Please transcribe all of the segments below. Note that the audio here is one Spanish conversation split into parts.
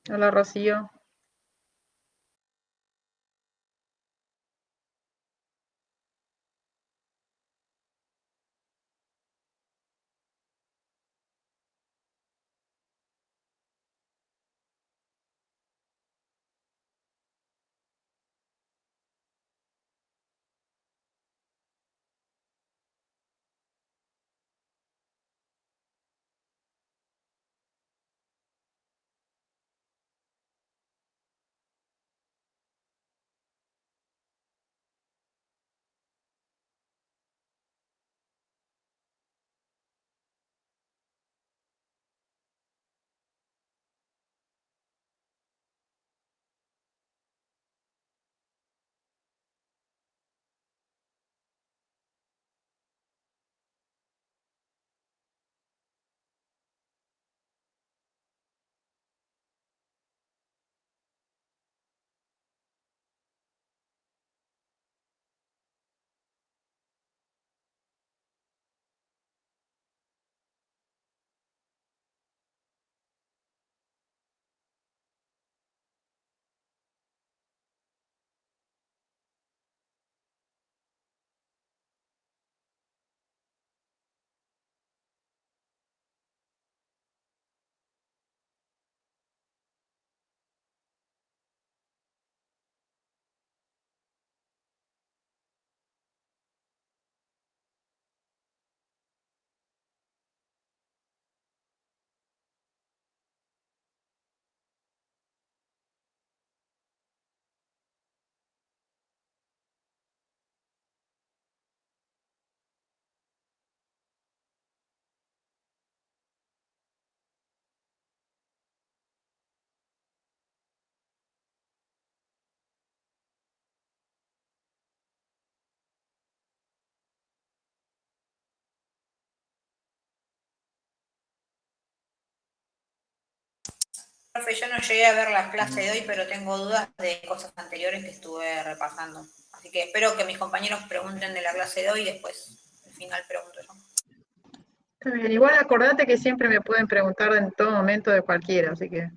Hola, Rocío. Profe, yo no llegué a ver la clase de hoy, pero tengo dudas de cosas anteriores que estuve repasando. Así que espero que mis compañeros pregunten de la clase de hoy y después al final pregunto yo. Está bien. Igual acordate que siempre me pueden preguntar en todo momento de cualquiera, así que.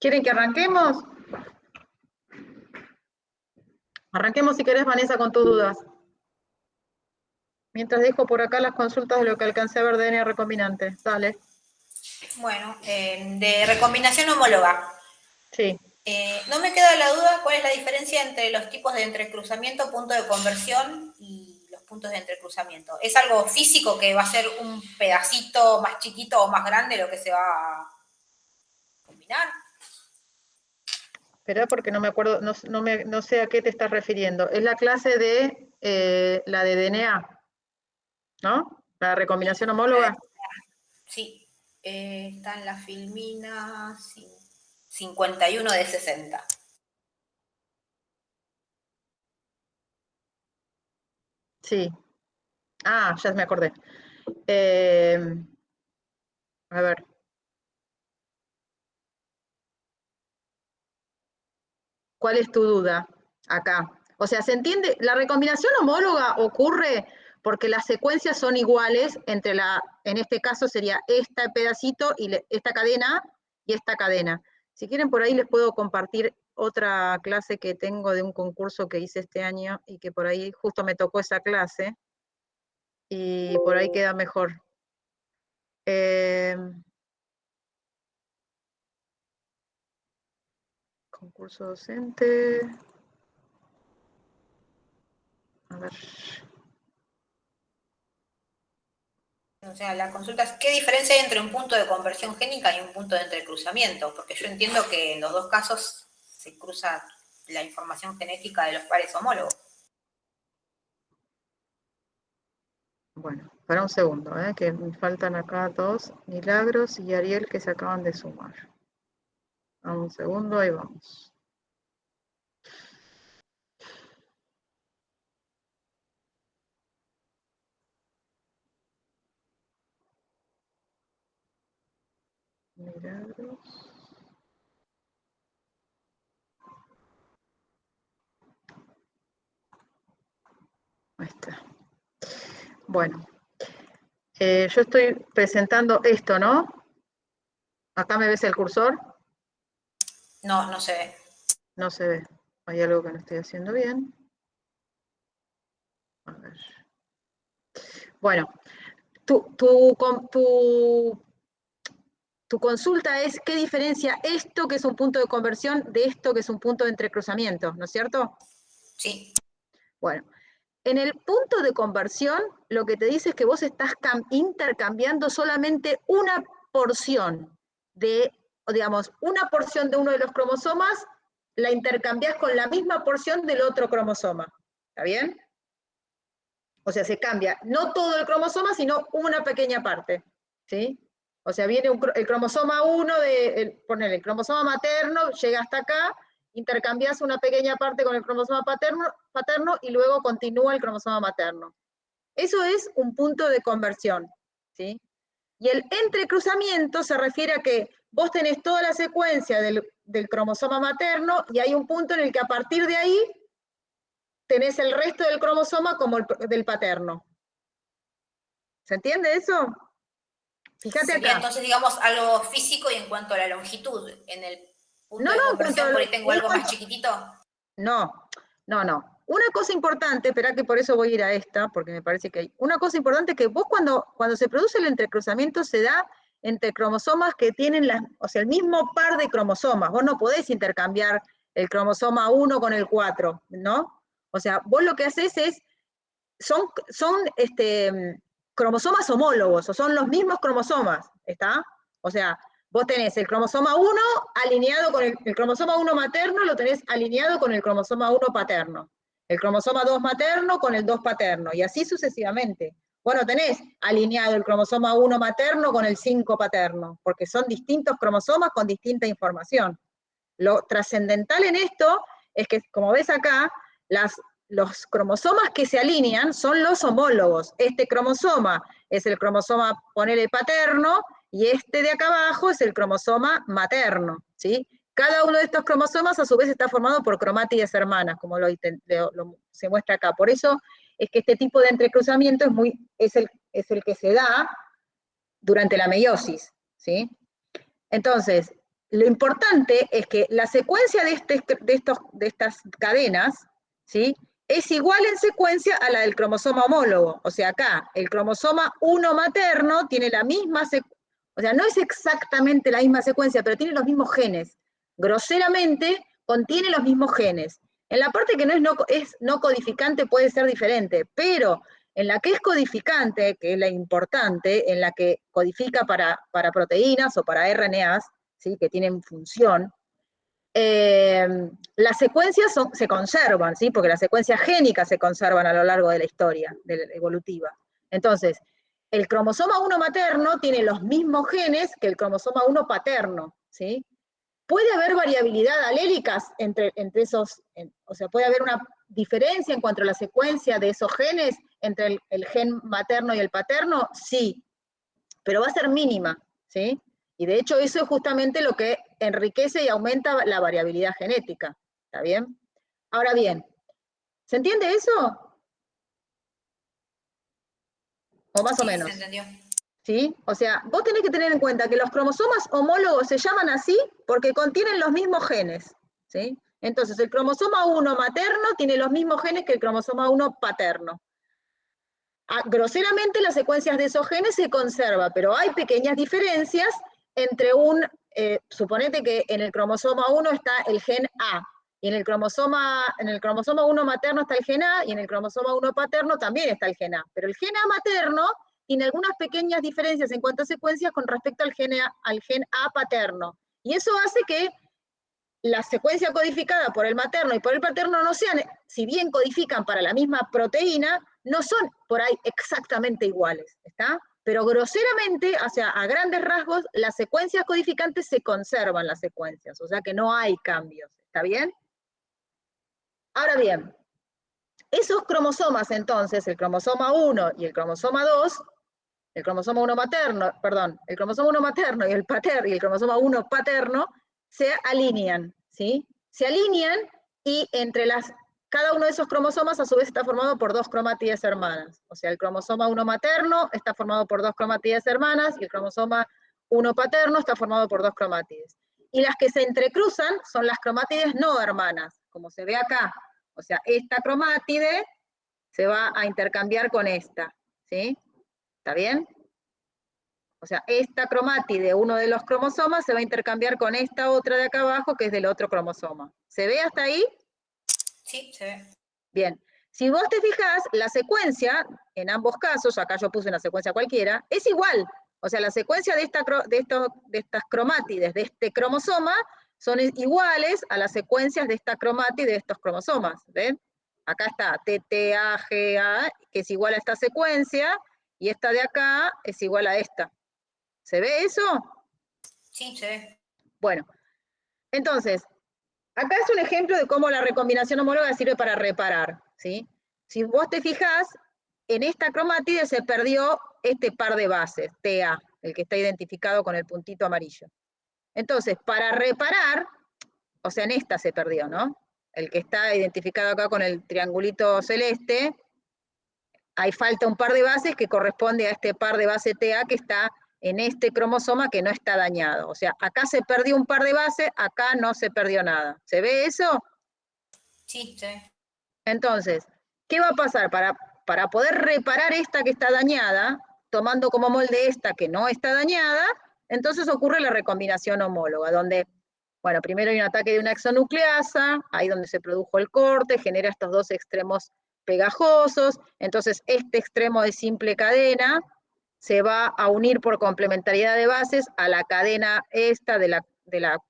¿Quieren que arranquemos? Arranquemos si querés, Vanessa, con tus dudas. Mientras dejo por acá las consultas de lo que alcancé a ver de DNA recombinante. Dale. Bueno, de recombinación homóloga. Sí. No me queda la duda cuál es la diferencia entre los tipos de entrecruzamiento, punto de conversión y los puntos de entrecruzamiento. ¿Es algo físico que va a ser un pedacito más chiquito o más grande lo que se va a combinar? Esperá porque no me acuerdo, no sé a qué te estás refiriendo. Es la clase de la de DNA, ¿no? La recombinación homóloga. Sí, está en la filmina 51 de 60. Sí. Ah, ya me acordé. Eh, a ver. ¿Cuál es tu duda acá? O sea, ¿se entiende? La recombinación homóloga ocurre porque las secuencias son iguales entre en este caso sería este pedacito y esta cadena y esta cadena. Si quieren, por ahí les puedo compartir otra clase que tengo de un concurso que hice este año y que por ahí justo me tocó esa clase y por ahí queda mejor. Eh, concurso docente. A ver. O sea, la consulta es, ¿qué diferencia hay entre un punto de conversión génica y un punto de entrecruzamiento? Porque yo entiendo que en los dos casos se cruza la información genética de los pares homólogos. Bueno, para un segundo, que me faltan acá dos, Milagros y Ariel que se acaban de sumar. A un segundo, ahí vamos. Milagros. Ahí está. Bueno, yo estoy presentando esto, ¿no? ¿Acá me ves el cursor? No, no se ve. No se ve. Hay algo que no estoy haciendo bien. A ver. Bueno, tu consulta es qué diferencia esto que es un punto de conversión de esto que es un punto de entrecruzamiento, ¿no es cierto? Sí. Bueno, en el punto de conversión lo que te dice es que vos estás intercambiando solamente una porción de, digamos, una porción de uno de los cromosomas la intercambiás con la misma porción del otro cromosoma. ¿Está bien? O sea, se cambia no todo el cromosoma, sino una pequeña parte. ¿Sí? O sea, viene el cromosoma 1, poner el cromosoma materno, llega hasta acá, intercambias una pequeña parte con el cromosoma paterno y luego continúa el cromosoma materno. Eso es un punto de conversión. ¿Sí? Y el entrecruzamiento se refiere a que vos tenés toda la secuencia del cromosoma materno y hay un punto en el que a partir de ahí tenés el resto del cromosoma como del paterno. ¿Se entiende eso? Fíjate Sería acá. entonces, digamos, algo físico y en cuanto a la longitud. En el punto No, de en cuanto conversión, a por ahí tengo en algo más cuanto, chiquitito. no. Una cosa importante, espera que por eso voy a ir a esta, porque me parece que hay una cosa importante que vos cuando se produce el entrecruzamiento se da entre cromosomas que tienen el mismo par de cromosomas. Vos no podés intercambiar el cromosoma 1 con el 4, ¿no? O sea, vos lo que haces es, son cromosomas homólogos, o son los mismos cromosomas, ¿está? O sea, vos tenés el cromosoma 1 alineado con el cromosoma 1 materno, lo tenés alineado con el cromosoma 1 paterno. El cromosoma 2 materno con el 2 paterno, y así sucesivamente. Bueno, tenés alineado el cromosoma 1 materno con el 5 paterno, porque son distintos cromosomas con distinta información. Lo trascendental en esto es que, como ves acá, los cromosomas que se alinean son los homólogos. Este cromosoma es el cromosoma, ponele paterno, y este de acá abajo es el cromosoma materno, ¿sí? Cada uno de estos cromosomas a su vez está formado por cromátides hermanas, como se muestra acá. Por eso es que este tipo de entrecruzamiento es el que se da durante la meiosis, ¿sí? Entonces, lo importante es que la secuencia de estas cadenas, ¿sí?, es igual en secuencia a la del cromosoma homólogo. O sea, acá el cromosoma 1 materno tiene la misma secuencia, o sea, no es exactamente la misma secuencia, pero tiene los mismos genes. Groseramente contiene los mismos genes. En la parte que es no codificante puede ser diferente, pero en la que es codificante, que es la importante, en la que codifica para proteínas o para RNAs, ¿sí?, que tienen función, las secuencias se conservan, ¿sí?, porque las secuencias génicas se conservan a lo largo de la historia evolutiva. Entonces, el cromosoma 1 materno tiene los mismos genes que el cromosoma 1 paterno, ¿sí? Puede haber variabilidad alélicas entre esos, o sea, puede haber una diferencia en cuanto a la secuencia de esos genes entre el gen materno y el paterno, sí, pero va a ser mínima, ¿sí? Y de hecho eso es justamente lo que enriquece y aumenta la variabilidad genética, ¿está bien? Ahora bien, ¿se entiende eso? ¿O más o Sí, se menos? entendió. ¿Sí? O sea, vos tenés que tener en cuenta que los cromosomas homólogos se llaman así porque contienen los mismos genes, ¿sí? Entonces, el cromosoma 1 materno tiene los mismos genes que el cromosoma 1 paterno. Groseramente, las secuencias de esos genes se conservan, pero hay pequeñas diferencias entre suponete que en el cromosoma 1 está el gen A, y en el cromosoma 1 materno está el gen A, y en el cromosoma 1 paterno también está el gen A. Pero el gen A materno tiene algunas pequeñas diferencias en cuanto a secuencias con respecto al gen A paterno. Y eso hace que la secuencia codificada por el materno y por el paterno no sean, si bien codifican para la misma proteína, no son por ahí exactamente iguales, ¿está? Pero groseramente, o sea, a grandes rasgos, las secuencias codificantes se conservan las secuencias, o sea que no hay cambios, ¿está bien? Ahora bien, esos cromosomas entonces, el cromosoma 1 y el cromosoma 2, el cromosoma 1 materno, perdón, el cromosoma 1 materno y el cromosoma 1 paterno se alinean, ¿sí? Se alinean y cada uno de esos cromosomas a su vez está formado por dos cromátides hermanas. O sea, el cromosoma 1 materno está formado por dos cromátides hermanas y el cromosoma 1 paterno está formado por dos cromátides. Y las que se entrecruzan son las cromátides no hermanas, como se ve acá. O sea, esta cromátide se va a intercambiar con esta, ¿sí? ¿Está bien? O sea, esta cromátide, uno de los cromosomas, se va a intercambiar con esta otra de acá abajo, que es del otro cromosoma. ¿Se ve hasta ahí? Sí, se ve. Bien. Si vos te fijás, la secuencia, en ambos casos, acá yo puse una secuencia cualquiera, es igual. O sea, la secuencia de estas cromátides, de este cromosoma, son iguales a las secuencias de esta cromátide de estos cromosomas. ¿Ven? Acá está TTA, que es igual a esta secuencia, y esta de acá es igual a esta. ¿Se ve eso? Sí, se ve. Bueno, entonces, acá es un ejemplo de cómo la recombinación homóloga sirve para reparar, ¿sí? Si vos te fijás, en esta cromátide se perdió este par de bases, TA, el que está identificado con el puntito amarillo. Entonces, para reparar, o sea, en esta se perdió, ¿no? El que está identificado acá con el triangulito celeste, hay falta un par de bases que corresponde a este par de base TA que está en este cromosoma que no está dañado. O sea, acá se perdió un par de bases, acá no se perdió nada. ¿Se ve eso? Sí, se ve. Entonces, ¿qué va a pasar? Para poder reparar esta que está dañada, tomando como molde esta que no está dañada, entonces ocurre la recombinación homóloga, donde, bueno, primero hay un ataque de una exonucleasa, ahí donde se produjo el corte, genera estos dos extremos pegajosos, entonces este extremo de simple cadena se va a unir por complementariedad de bases a la cadena esta de la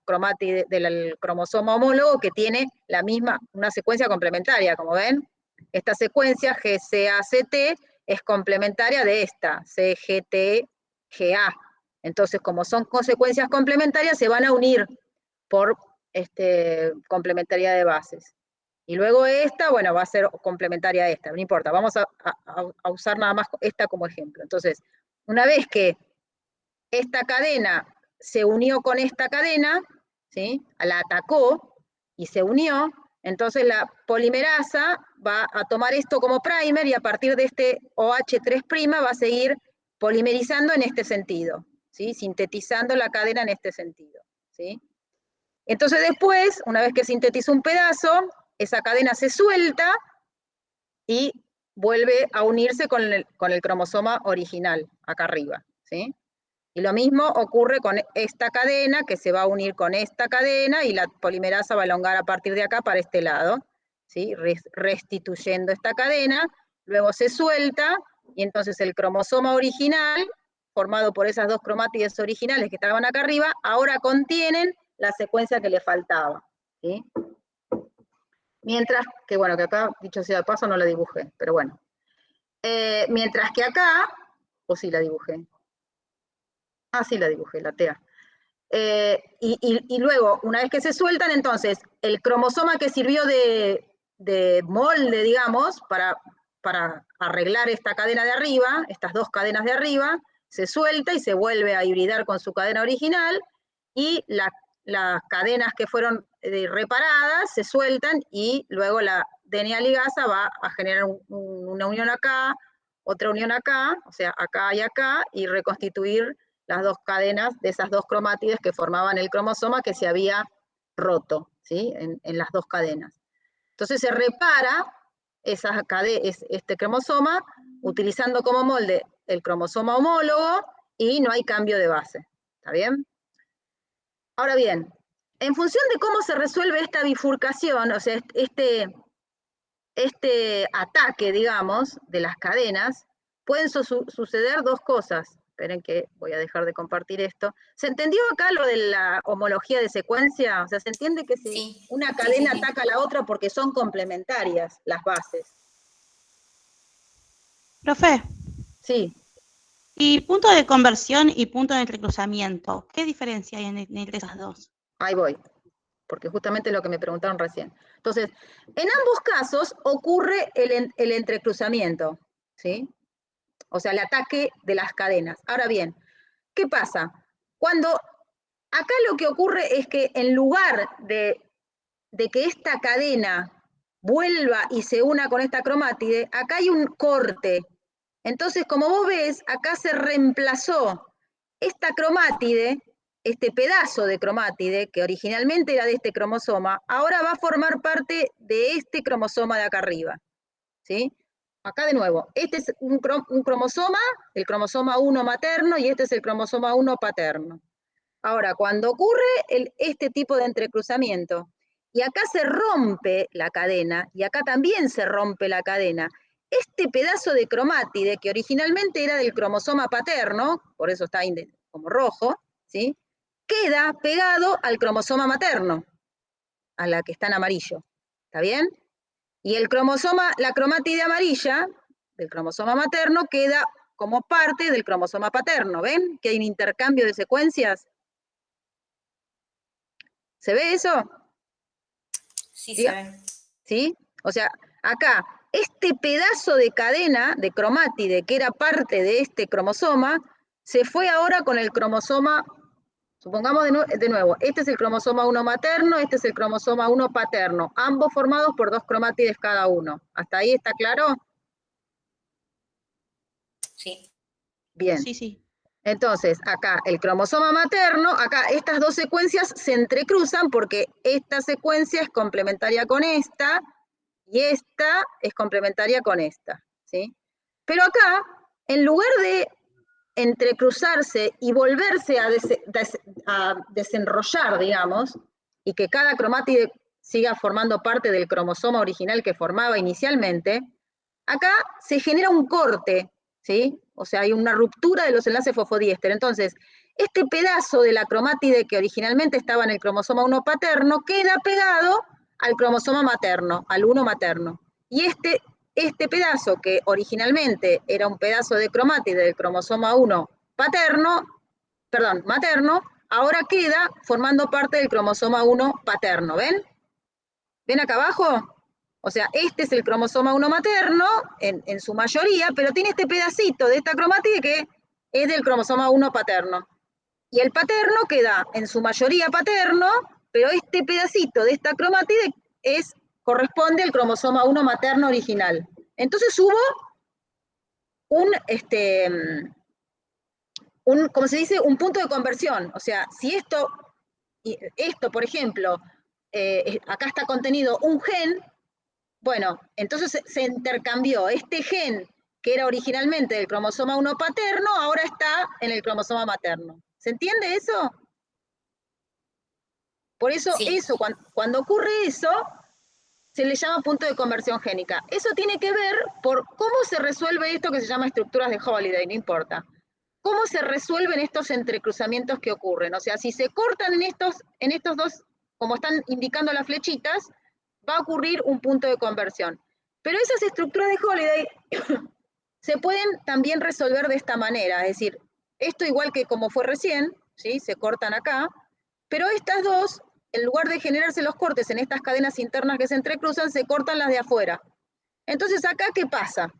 cromátide, del cromosoma homólogo que tiene la misma, una secuencia complementaria, como ven. Esta secuencia GCACT es complementaria de esta, CGT-GA. Entonces, como son consecuencias complementarias, se van a unir por complementariedad de bases. Y luego esta, bueno, va a ser complementaria a esta, no importa, vamos a usar nada más esta como ejemplo. Entonces, una vez que esta cadena se unió con esta cadena, ¿sí? La atacó y se unió, entonces la polimerasa va a tomar esto como primer y a partir de este OH3' va a seguir polimerizando en este sentido, ¿sí? Sintetizando la cadena en este sentido, ¿sí? Entonces después, una vez que sintetizó un pedazo, esa cadena se suelta y vuelve a unirse con el cromosoma original, acá arriba, ¿sí? Y lo mismo ocurre con esta cadena, que se va a unir con esta cadena, y la polimerasa va a elongar a partir de acá para este lado, ¿sí? Restituyendo esta cadena, luego se suelta, y entonces el cromosoma original, formado por esas dos cromátides originales que estaban acá arriba, ahora contienen la secuencia que le faltaba, ¿sí? Mientras que, bueno, que acá, dicho sea de paso, no la dibujé, pero bueno. Mientras que acá, o sí la dibujé. Ah, sí la dibujé, la TEA. Y luego, una vez que se sueltan, entonces, el cromosoma que sirvió de molde, digamos, para arreglar esta cadena de arriba, estas dos cadenas de arriba, se suelta y se vuelve a hibridar con su cadena original, y las cadenas que fueron reparadas se sueltan, y luego la DNA ligasa va a generar una unión acá, otra unión acá, o sea, acá y acá, y reconstituir las dos cadenas de esas dos cromátides que formaban el cromosoma que se había roto, ¿sí? En las dos cadenas. Entonces se repara este cromosoma utilizando como molde el cromosoma homólogo y no hay cambio de base. ¿Está bien? Ahora bien, en función de cómo se resuelve esta bifurcación, o sea, este ataque, digamos, de las cadenas, pueden suceder dos cosas. Esperen que voy a dejar de compartir esto. ¿Se entendió acá lo de la homología de secuencia? O sea, se entiende que si Sí, una sí, sí, cadena sí. ataca a la otra porque son complementarias las bases. Profe, Sí, y punto de conversión y punto de entrecruzamiento, ¿qué diferencia hay entre esas dos? ahí voy, porque justamente es lo que me preguntaron recién. Entonces, en ambos casos ocurre el entrecruzamiento, ¿sí? o sea, el ataque de las cadenas. Ahora bien, ¿qué pasa? Cuando acá lo que ocurre es que en lugar de que esta cadena vuelva y se una con esta cromátide, acá hay un corte. Entonces, como vos ves, acá se reemplazó esta cromátide, este pedazo de cromátide, que originalmente era de este cromosoma, ahora va a formar parte de este cromosoma de acá arriba. ¿Sí? Acá de nuevo, este es un cromosoma, el cromosoma 1 materno, y este es el cromosoma 1 paterno. Ahora, cuando ocurre este tipo de entrecruzamiento, y acá se rompe la cadena, y acá también se rompe la cadena, este pedazo de cromátide, que originalmente era del cromosoma paterno, por eso está como rojo, ¿sí? Queda pegado al cromosoma materno, a la que está en amarillo. ¿Está bien? Y el cromosoma, la cromátide amarilla, del cromosoma materno, queda como parte del cromosoma paterno. ¿Ven que hay un intercambio de secuencias? ¿Se ve eso? Sí, se ve. ¿Sí? O sea, acá, este pedazo de cadena de cromátide que era parte de este cromosoma, se fue ahora con el cromosoma, supongamos de nuevo, este es el cromosoma 1 materno, este es el cromosoma 1 paterno, ambos formados por 2 cromátides cada uno. ¿Hasta ahí está claro? Sí. Bien. Sí, sí. Entonces, acá el cromosoma materno, acá estas dos secuencias se entrecruzan porque esta secuencia es complementaria con esta y esta es complementaria con esta, ¿sí? Pero acá, en lugar de entrecruzarse y volverse a desenrollar, digamos, y que cada cromátide siga formando parte del cromosoma original que formaba inicialmente, acá se genera un corte, ¿sí? O sea, hay una ruptura de los enlaces fosfodiéster. Entonces, este pedazo de la cromátide que originalmente estaba en el cromosoma 1 paterno queda pegado al cromosoma materno, al 1 materno. Y este pedazo que originalmente era un pedazo de cromátide del cromosoma 1 materno, ahora queda formando parte del cromosoma 1 paterno, ¿ven? ¿Ven acá abajo? O sea, este es el cromosoma 1 materno, en su mayoría, pero tiene este pedacito de esta cromátide que es del cromosoma 1 paterno. Y el paterno queda en su mayoría paterno, pero este pedacito de esta cromátide corresponde al cromosoma 1 materno original. Entonces hubo ¿cómo se dice? Un punto de conversión. O sea, si esto, por ejemplo, acá está contenido un gen, bueno, entonces se intercambió este gen que era originalmente del cromosoma 1 paterno, ahora está en el cromosoma materno. ¿Se entiende eso? Por eso, Sí. cuando ocurre eso, se le llama punto de conversión génica. Eso tiene que ver por cómo se resuelve esto que se llama estructuras de Holiday, no importa. ¿Cómo se resuelven estos entrecruzamientos que ocurren? O sea, si se cortan en estos dos, como están indicando las flechitas, va a ocurrir un punto de conversión. Pero esas estructuras de Holiday se pueden también resolver de esta manera, es decir, esto igual que como fue recién, ¿sí? Se cortan acá, pero estas dos, en lugar de generarse los cortes en estas cadenas internas que se entrecruzan, se cortan las de afuera. Entonces acá, ¿qué pasa?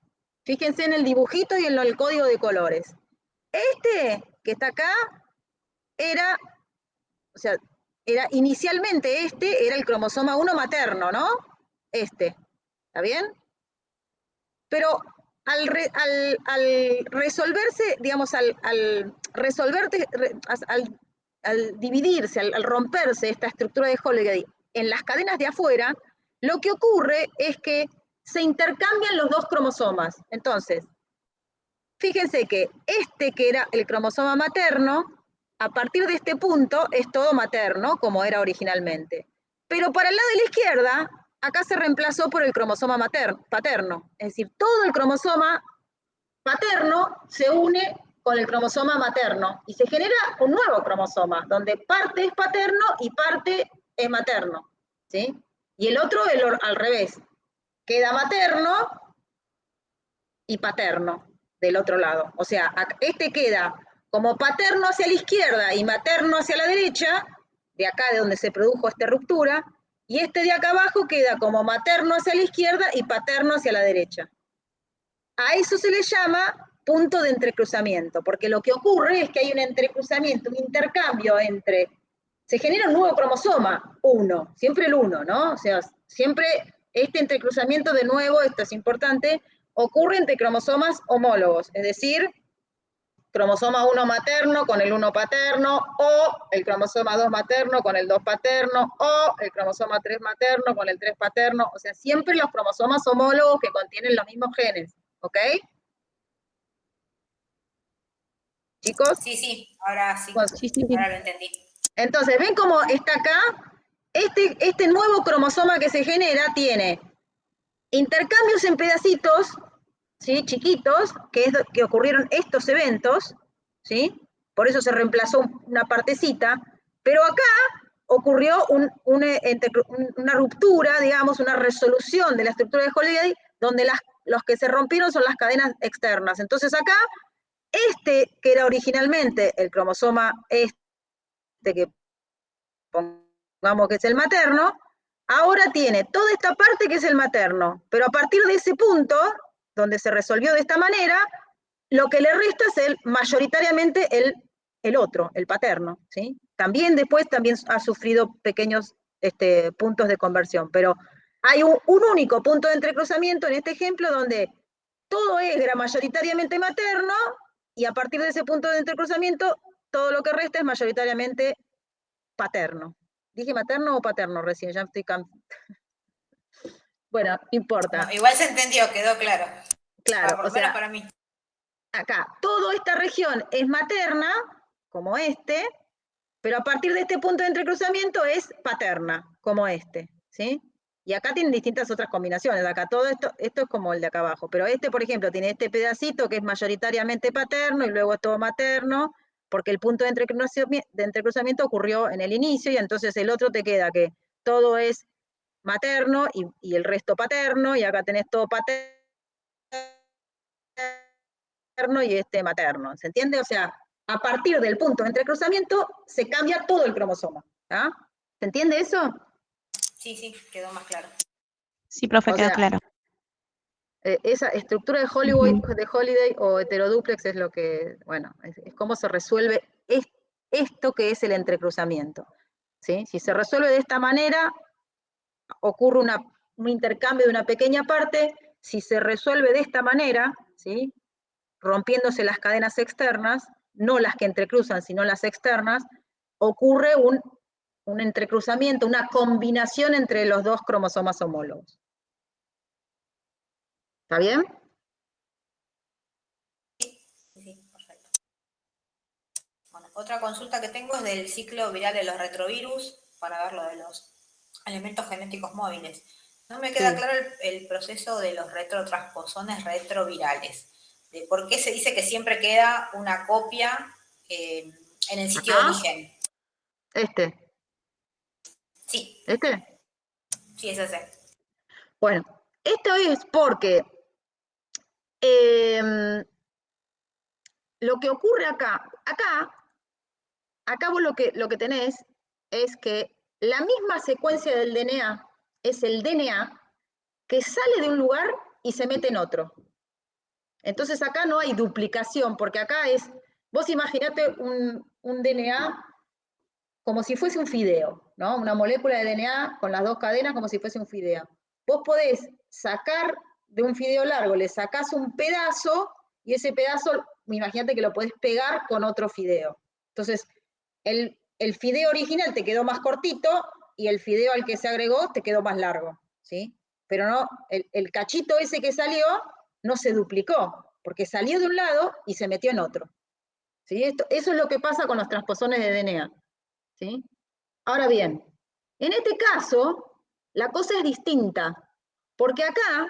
Fíjense en el dibujito y en el código de colores. Este que está acá era inicialmente era el cromosoma 1 materno, ¿no? ¿Está bien? Pero al resolverse, digamos, al dividirse, al romperse esta estructura de Holiday en las cadenas de afuera, lo que ocurre es que se intercambian los dos cromosomas. Entonces, fíjense que que era el cromosoma materno, a partir de este punto es todo materno, como era originalmente. Pero para el lado de la izquierda, acá se reemplazó por el cromosoma paterno. Es decir, todo el cromosoma paterno se une con el cromosoma materno y se genera un nuevo cromosoma, donde parte es paterno y parte es materno. ¿Sí? Y el otro al revés. Queda materno y paterno del otro lado. O sea, este queda como paterno hacia la izquierda y materno hacia la derecha, de acá de donde se produjo esta ruptura, y este de acá abajo queda como materno hacia la izquierda y paterno hacia la derecha. A eso se le llama punto de entrecruzamiento, porque lo que ocurre es que hay un entrecruzamiento, un intercambio se genera un nuevo cromosoma, 1, siempre el 1, ¿no? O sea, siempre este entrecruzamiento de nuevo, esto es importante, ocurre entre cromosomas homólogos, es decir, cromosoma 1 materno con el 1 paterno, o el cromosoma 2 materno con el 2 paterno, o el cromosoma 3 materno con el 3 paterno, o sea, siempre los cromosomas homólogos que contienen los mismos genes, ¿ok? ¿Chicos? Sí, ahora sí, Sí, sí, sí. ahora lo entendí. Entonces, ¿ven cómo está acá? Este nuevo cromosoma que se genera tiene intercambios en pedacitos, ¿sí? Chiquitos, que ocurrieron estos eventos, ¿sí? Por eso se reemplazó una partecita, pero acá ocurrió una ruptura, digamos, una resolución de la estructura de Holiday, donde los que se rompieron son las cadenas externas. Entonces acá, que era originalmente el cromosoma que pongamos que es el materno, ahora tiene toda esta parte que es el materno, pero a partir de ese punto, donde se resolvió de esta manera, lo que le resta es mayoritariamente el otro, el paterno, ¿sí? También después ha sufrido pequeños puntos de conversión, pero hay un único punto de entrecruzamiento en este ejemplo donde todo era mayoritariamente materno y a partir de ese punto de entrecruzamiento todo lo que resta es mayoritariamente paterno. ¿Dije materno o paterno recién? Ya estoy Bueno, no importa. No, igual se entendió, quedó claro. Claro, por lo menos para mí. Acá, toda esta región es materna, como pero a partir de este punto de entrecruzamiento es paterna, como ¿sí? Y acá tienen distintas otras combinaciones. Acá todo esto es como el de acá abajo, pero por ejemplo, tiene este pedacito que es mayoritariamente paterno y luego es todo materno, porque el punto de entrecruzamiento ocurrió en el inicio y entonces el otro te queda que todo es materno y el resto paterno, y acá tenés todo paterno y materno, ¿se entiende? O sea, a partir del punto de entrecruzamiento se cambia todo el cromosoma, ¿ah? ¿Se entiende eso? Sí, quedó más claro. Sí, profe, quedó claro. Esa estructura de Holiday o heterodúplex es lo que, bueno, es cómo se resuelve esto que es el entrecruzamiento, ¿sí? Si se resuelve de esta manera, ocurre un intercambio de una pequeña parte. Si se resuelve de esta manera, ¿sí? Rompiéndose las cadenas externas, no las que entrecruzan, sino las externas, ocurre un entrecruzamiento, una combinación entre los dos cromosomas homólogos. ¿Está bien? Sí, perfecto. Bueno, otra consulta que tengo es del ciclo viral de los retrovirus, para ver lo de los elementos genéticos móviles. No me queda claro el proceso de los retrotransposones retrovirales. De por qué se dice que siempre queda una copia en el sitio de origen. Sí. Sí, es ese. Bueno, esto es porque lo que ocurre acá vos lo que tenés es que la misma secuencia del DNA es el DNA que sale de un lugar y se mete en otro. Entonces acá no hay duplicación, porque acá vos imaginate un DNA como si fuese un fideo, ¿no? Una molécula de DNA con las dos cadenas como si fuese un fideo. Vos podés sacar de un fideo largo, le sacás un pedazo y ese pedazo, imagínate que lo podés pegar con otro fideo. Entonces, el fideo original te quedó más cortito y el fideo al que se agregó te quedó más largo, ¿sí? Pero no, el cachito ese que salió no se duplicó, porque salió de un lado y se metió en otro. ¿Sí? Eso es lo que pasa con los transposones de DNA. ¿Sí? Ahora bien, en este caso, la cosa es distinta, porque acá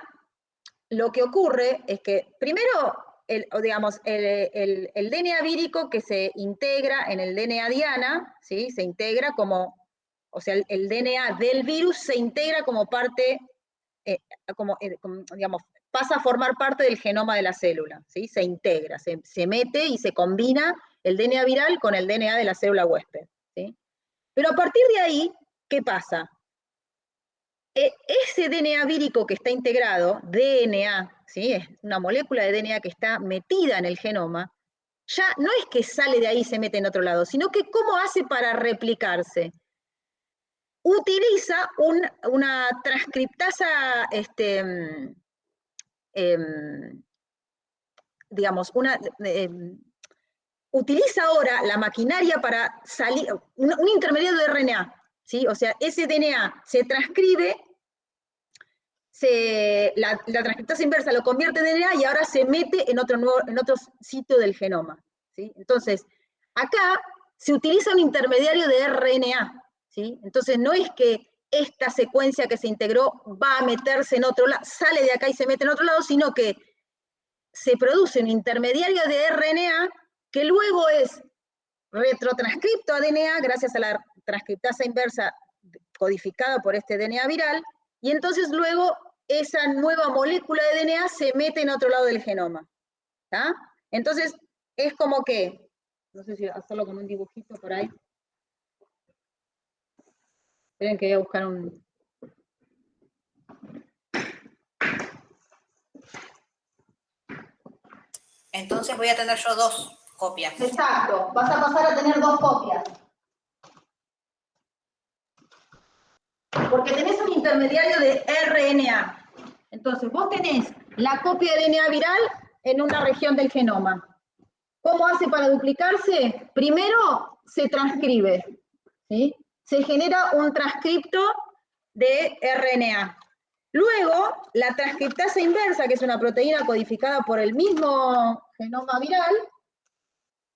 lo que ocurre es que, primero, el DNA vírico que se integra en el DNA diana, ¿sí? Se integra como, o sea, el DNA del virus se integra como parte, digamos, pasa a formar parte del genoma de la célula, ¿sí? Se integra, se mete y se combina el DNA viral con el DNA de la célula huésped, ¿sí? Pero a partir de ahí, ¿qué pasa? ese DNA vírico que está integrado, DNA, ¿sí? Es una molécula de DNA que está metida en el genoma, ya no es que sale de ahí y se mete en otro lado, sino que cómo hace para replicarse. Utiliza una transcriptasa, digamos, utiliza ahora la maquinaria para salir, un intermediario de RNA, ¿sí? O sea, ese DNA se transcribe, la transcriptasa inversa lo convierte en DNA y ahora se mete en otro sitio del genoma, ¿sí? Entonces, acá se utiliza un intermediario de RNA, ¿sí? Entonces, no es que esta secuencia que se integró va a meterse en otro lado, sale de acá y se mete en otro lado, sino que se produce un intermediario de RNA que luego es retrotranscripto a DNA gracias a la transcriptasa inversa codificada por este DNA viral, y entonces luego esa nueva molécula de DNA se mete en otro lado del genoma. ¿Tá? Entonces, es como que, no sé si hacerlo con un dibujito por ahí. Esperen que voy a buscar un... Entonces voy a tener yo 2 copias. Exacto, vas a pasar a tener 2 copias. Porque tenés un intermediario de RNA. Entonces, vos tenés la copia de DNA viral en una región del genoma. ¿Cómo hace para duplicarse? Primero se transcribe, ¿sí? Se genera un transcripto de RNA. Luego, la transcriptasa inversa, que es una proteína codificada por el mismo genoma viral,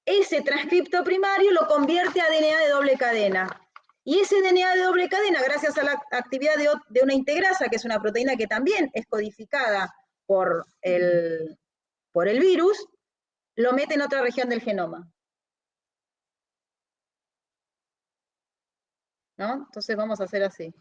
ese transcripto primario lo convierte a DNA de doble cadena. Y ese DNA de doble cadena, gracias a la actividad de una integrasa, que es una proteína que también es codificada por el virus, lo mete en otra región del genoma. ¿No? Entonces vamos a hacer así.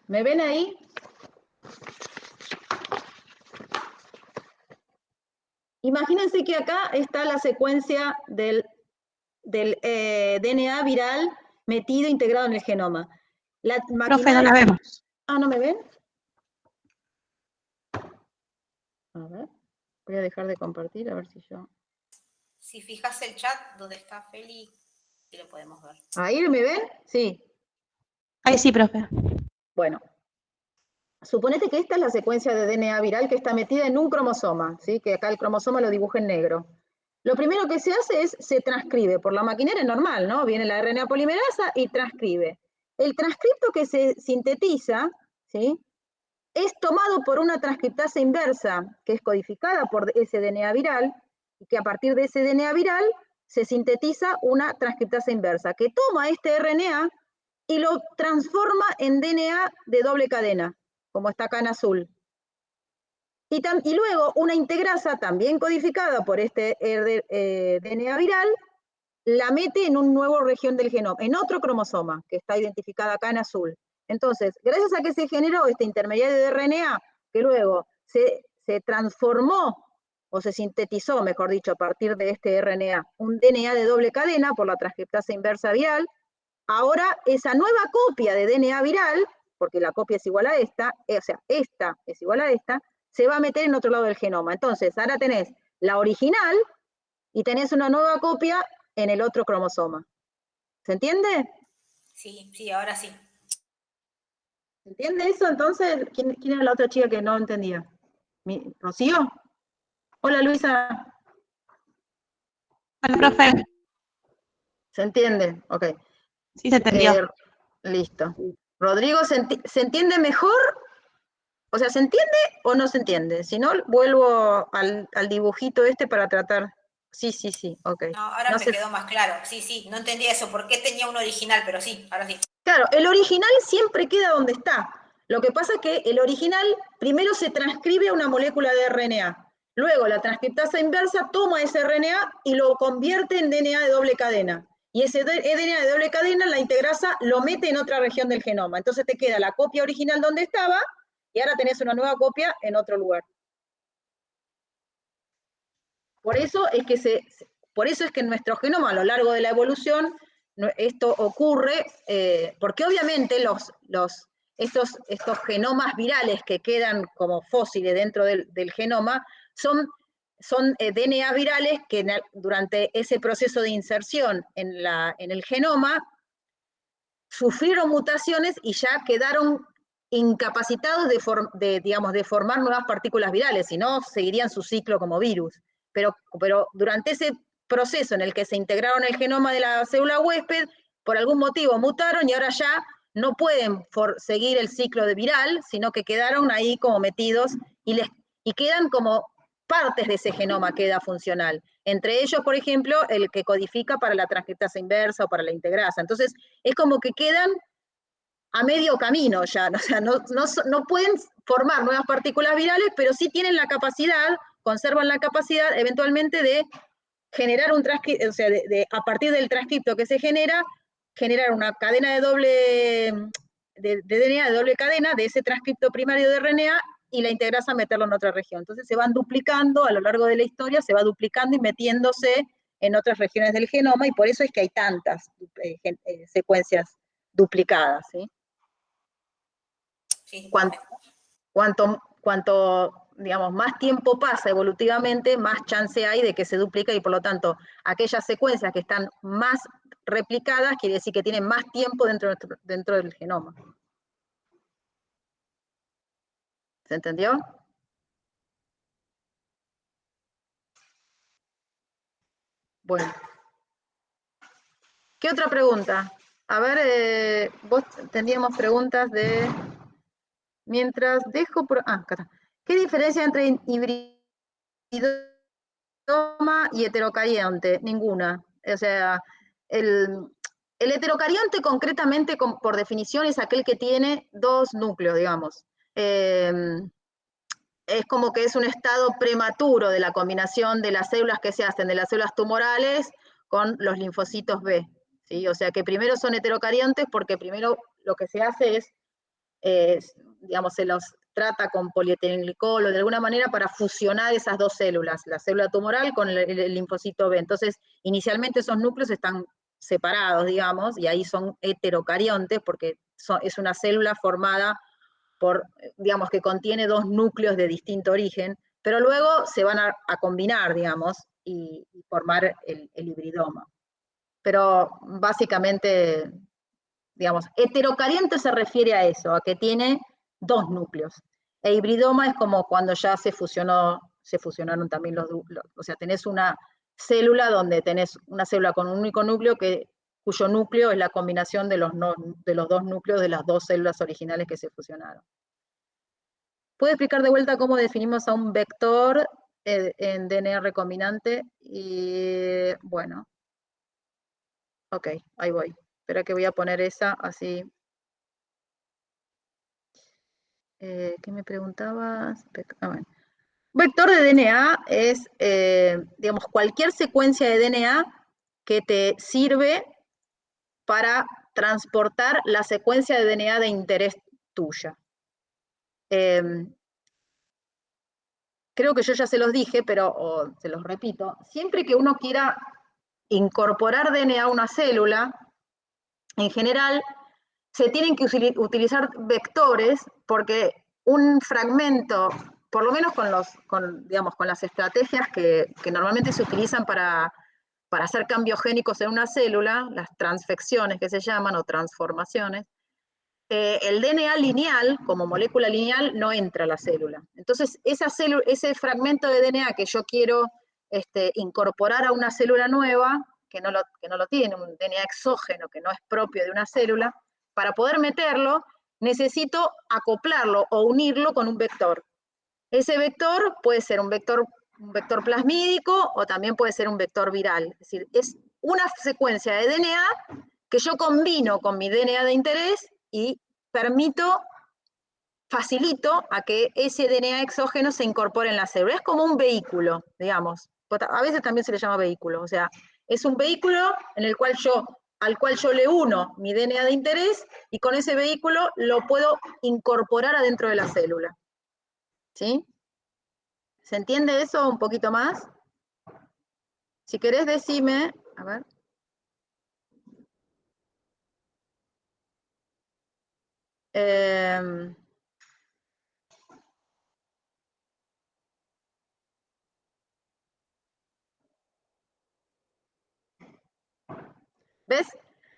¿Me ven ahí? Imagínense que acá está la secuencia del DNA viral metido, integrado en el genoma. La Profe, no la vemos. Ah, ¿no me ven? A ver, voy a dejar de compartir, a ver si yo... Si fijas el chat donde está Feli, sí lo podemos ver. ¿Ahí me ven? Sí. Ahí sí, profe. Bueno, suponete que esta es la secuencia de DNA viral que está metida en un cromosoma, ¿sí? Que acá el cromosoma lo dibujé en negro. Lo primero que se hace es, se transcribe por la maquinaria normal, ¿no? Viene la RNA polimerasa y transcribe. El transcripto que se sintetiza, ¿sí? Es tomado por una transcriptasa inversa, que es codificada por ese DNA viral, y que a partir de ese DNA viral se sintetiza una transcriptasa inversa, que toma este RNA y lo transforma en DNA de doble cadena, como está acá en azul. Y luego una integrasa, también codificada por este DNA viral, la mete en una nueva región del genoma, en otro cromosoma, que está identificada acá en azul. Entonces, gracias a que se generó este intermediario de RNA, que luego se transformó, o se sintetizó, mejor dicho, a partir de este RNA, un DNA de doble cadena por la transcriptasa inversa viral, ahora esa nueva copia de DNA viral, porque la copia es igual a esta, o sea, esta es igual a esta, se va a meter en otro lado del genoma. Entonces, ahora tenés la original y tenés una nueva copia en el otro cromosoma. ¿Se entiende? Sí, sí, ahora sí. ¿Se entiende eso? Entonces, ¿quién era la otra chica que no entendía? ¿Rocío? Hola, Luisa. Hola, profe. ¿Se entiende? Ok. Sí, se entendió. Listo. Rodrigo, ¿se entiende mejor? O sea, ¿se entiende o no se entiende? Si no, vuelvo al dibujito este para tratar. Sí, sí, sí, ok. No, ahora me quedó más claro. Sí, sí, no entendía eso. ¿Por qué tenía un original? Pero sí, ahora sí. Claro, el original siempre queda donde está. Lo que pasa es que el original primero se transcribe a una molécula de RNA. Luego la transcriptasa inversa toma ese RNA y lo convierte en DNA de doble cadena. Y ese DNA de doble cadena, la integrasa lo mete en otra región del genoma. Entonces te queda la copia original donde estaba y ahora tenés una nueva copia en otro lugar. Por eso es que en nuestro genoma, a lo largo de la evolución, esto ocurre, porque obviamente estos genomas virales que quedan como fósiles dentro del genoma son DNA virales que durante ese proceso de inserción en el genoma sufrieron mutaciones y ya quedaron incapacitados de formar nuevas partículas virales, si no seguirían su ciclo como virus. Pero durante ese proceso en el que se integraron el genoma de la célula huésped, por algún motivo mutaron y ahora ya no pueden seguir el ciclo de viral, sino que quedaron ahí como metidos y quedan como partes de ese genoma queda funcional. Entre ellos, por ejemplo, el que codifica para la transcriptasa inversa o para la integrasa. Entonces, es como que quedan a medio camino ya, o sea, no pueden formar nuevas partículas virales, pero sí tienen la capacidad, conservan la capacidad eventualmente de generar un transcripto, o sea, a partir del transcripto que se genera, generar una cadena de DNA de doble cadena de ese transcripto primario de RNA y la integrasa meterlo en otra región. Entonces se van duplicando a lo largo de la historia, se va duplicando y metiéndose en otras regiones del genoma, y por eso es que hay tantas secuencias duplicadas, ¿sí? Sí. Cuanto digamos, más tiempo pasa evolutivamente, más chance hay de que se duplique, y por lo tanto, aquellas secuencias que están más replicadas, quiere decir que tienen más tiempo dentro del genoma. ¿Se entendió? Bueno. ¿Qué otra pregunta? A ver, vos teníamos preguntas de... Mientras dejo por... acá está. ¿Qué diferencia entre hibridoma y heterocarionte? Ninguna. O sea, el heterocarionte concretamente, por definición, es aquel que tiene dos núcleos, digamos. Es como que es un estado prematuro de la combinación de las células que se hacen, de las células tumorales con los linfocitos B, ¿sí? O sea que primero son heterocariontes porque primero lo que se hace es digamos, se los trata con polietilenglicol o de alguna manera para fusionar esas dos células, la célula tumoral con el linfocito B. Entonces, inicialmente esos núcleos están separados, digamos, y ahí son heterocariontes porque es una célula formada digamos, que contiene dos núcleos de distinto origen, pero luego se van a combinar, digamos, y formar el hibridoma. Pero básicamente, digamos, heterocariente se refiere a eso, a que tiene dos núcleos. E hibridoma es como cuando ya se fusionaron también o sea, tenés una célula donde tenés una célula con un único núcleo cuyo núcleo es la combinación de los dos núcleos de las dos células originales que se fusionaron. ¿Puede explicar de vuelta cómo definimos a un vector en DNA recombinante? Y bueno, ok, ahí voy. Espera que voy a poner esa así. ¿Qué me preguntabas? Bueno. Vector de DNA es, digamos, cualquier secuencia de DNA que te sirve para transportar la secuencia de DNA de interés tuya. Creo que yo ya se los dije, pero se los repito. Siempre que uno quiera incorporar DNA a una célula, en general, se tienen que utilizar vectores porque un fragmento, por lo menos digamos, con las estrategias que normalmente se utilizan para hacer cambios génicos en una célula, las transfecciones que se llaman, o transformaciones, el DNA lineal, como molécula lineal, no entra a la célula. Entonces, ese fragmento de DNA que yo quiero incorporar a una célula nueva, que no lo tiene, un DNA exógeno que no es propio de una célula, para poder meterlo, necesito acoplarlo o unirlo con un vector. Ese vector puede ser un vector plasmídico o también puede ser un vector viral. Es decir, es una secuencia de DNA que yo combino con mi DNA de interés y permito facilito a que ese DNA exógeno se incorpore en la célula. Es como un vehículo, digamos. A veces también se le llama vehículo. O sea, es un vehículo en el cual al cual yo le uno mi DNA de interés y con ese vehículo lo puedo incorporar adentro de la célula. ¿Sí? ¿Se entiende eso un poquito más? Si querés decime, a ver. ¿Ves?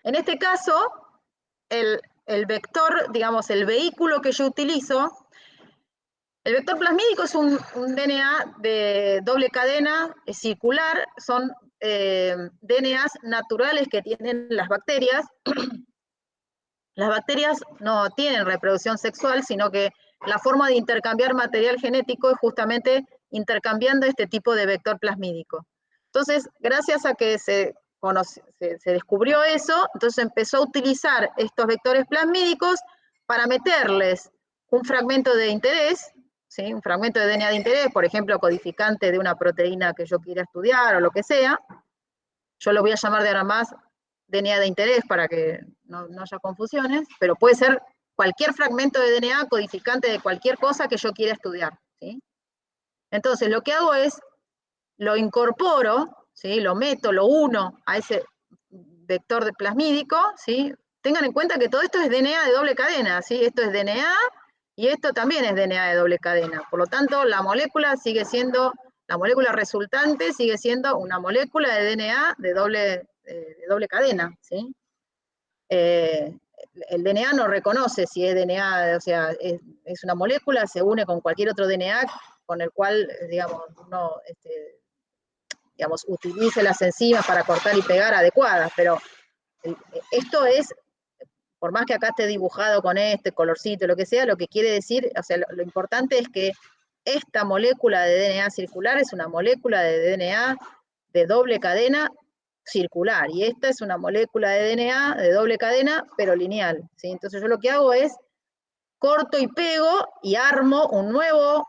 En este caso, el vector, digamos, el vehículo que yo utilizo, el vector plasmídico es un DNA de doble cadena circular, son DNAs naturales que tienen las bacterias. Las bacterias no tienen reproducción sexual, sino que la forma de intercambiar material genético es justamente intercambiando este tipo de vector plasmídico. Entonces, gracias a que se descubrió eso, entonces empezó a utilizar estos vectores plasmídicos para meterles un fragmento de interés, ¿sí? Un fragmento de DNA de interés, por ejemplo, codificante de una proteína que yo quiera estudiar o lo que sea. Yo lo voy a llamar de ahora más DNA de interés para que no haya confusiones, pero puede ser cualquier fragmento de DNA codificante de cualquier cosa que yo quiera estudiar, ¿sí? Entonces, lo que hago es, lo incorporo, ¿sí? Lo meto, lo uno a ese vector plasmídico, ¿sí? Tengan en cuenta que todo esto es DNA de doble cadena, ¿sí? Esto es DNA y esto también es DNA de doble cadena. Por lo tanto, la molécula sigue siendo, la molécula resultante sigue siendo una molécula de DNA de doble cadena, ¿sí? El DNA no reconoce si es DNA, o sea, es una molécula, se une con cualquier otro DNA con el cual, digamos, uno digamos, utilice las enzimas para cortar y pegar adecuadas, pero esto es, por más que acá esté dibujado con este colorcito, lo que sea, lo que quiere decir, o sea, lo importante es que esta molécula de DNA circular es una molécula de DNA de doble cadena circular, y esta es una molécula de DNA de doble cadena, pero lineal, ¿sí? Entonces yo lo que hago es corto y pego y armo un nuevo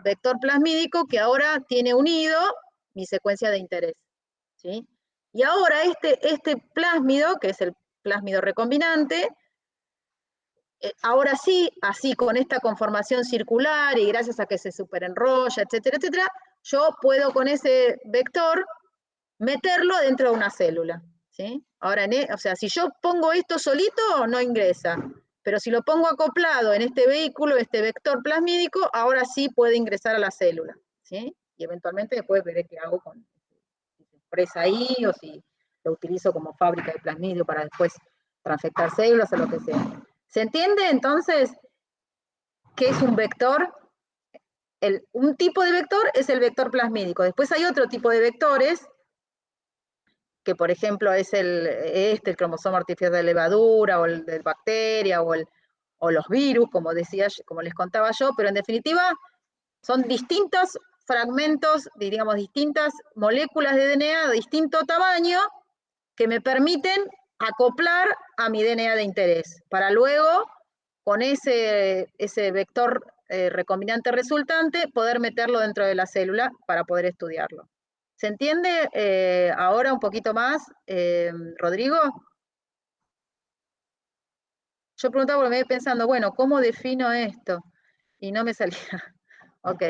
vector plasmídico que ahora tiene unido mi secuencia de interés, ¿sí? Y ahora este plásmido, que es el plásmido recombinante, ahora sí, así con esta conformación circular y gracias a que se superenrolla, etcétera, etcétera, yo puedo con ese vector meterlo dentro de una célula, ¿sí? Ahora, o sea, si yo pongo esto solito, no ingresa, pero si lo pongo acoplado en este vehículo, este vector plasmídico, ahora sí puede ingresar a la célula, ¿sí? Y eventualmente después veré qué hago con, si se expresa ahí o si lo utilizo como fábrica de plasmidio para después transfectar células o lo que sea. ¿Se entiende entonces qué es un vector? Un tipo de vector es el vector plasmídico. Después hay otro tipo de vectores, que por ejemplo es el cromosoma artificial de levadura, o el de bacteria, o los virus, como decía, como les contaba yo, pero en definitiva son distintos fragmentos, digamos, distintas moléculas de DNA de distinto tamaño que me permiten acoplar a mi DNA de interés, para luego, con ese vector recombinante resultante, poder meterlo dentro de la célula para poder estudiarlo. ¿Se entiende ahora un poquito más, Rodrigo? Yo preguntaba porque me quedé pensando, bueno, ¿cómo defino esto? Y no me salía. Ok,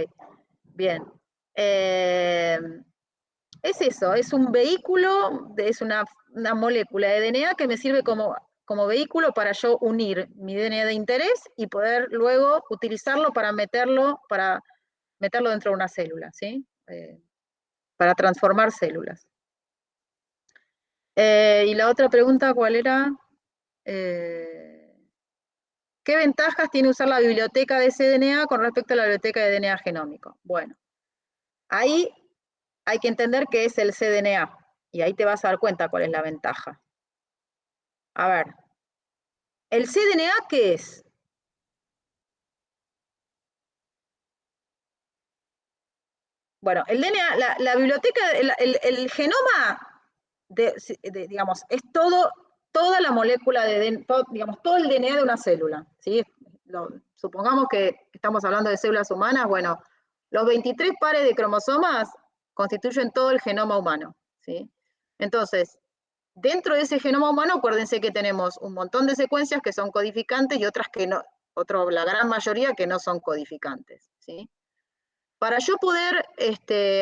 bien. Es eso, es un vehículo, es una molécula de DNA que me sirve como vehículo para yo unir mi DNA de interés y poder luego utilizarlo para meterlo dentro de una célula, ¿sí? Para transformar células. Y la otra pregunta, ¿cuál era? ¿Qué ventajas tiene usar la biblioteca de cDNA con respecto a la biblioteca de DNA genómico? Bueno, ahí hay que entender qué es el cDNA, y ahí te vas a dar cuenta cuál es la ventaja. A ver, ¿el cDNA qué es? Bueno, el DNA, la biblioteca, el genoma, digamos, es toda la molécula, digamos, todo el DNA de una célula, ¿sí? supongamos que estamos hablando de células humanas, bueno, los 23 pares de cromosomas constituyen todo el genoma humano, ¿sí? Entonces, dentro de ese genoma humano, acuérdense que tenemos un montón de secuencias que son codificantes y otras que no, la gran mayoría que no son codificantes, ¿sí? Para yo poder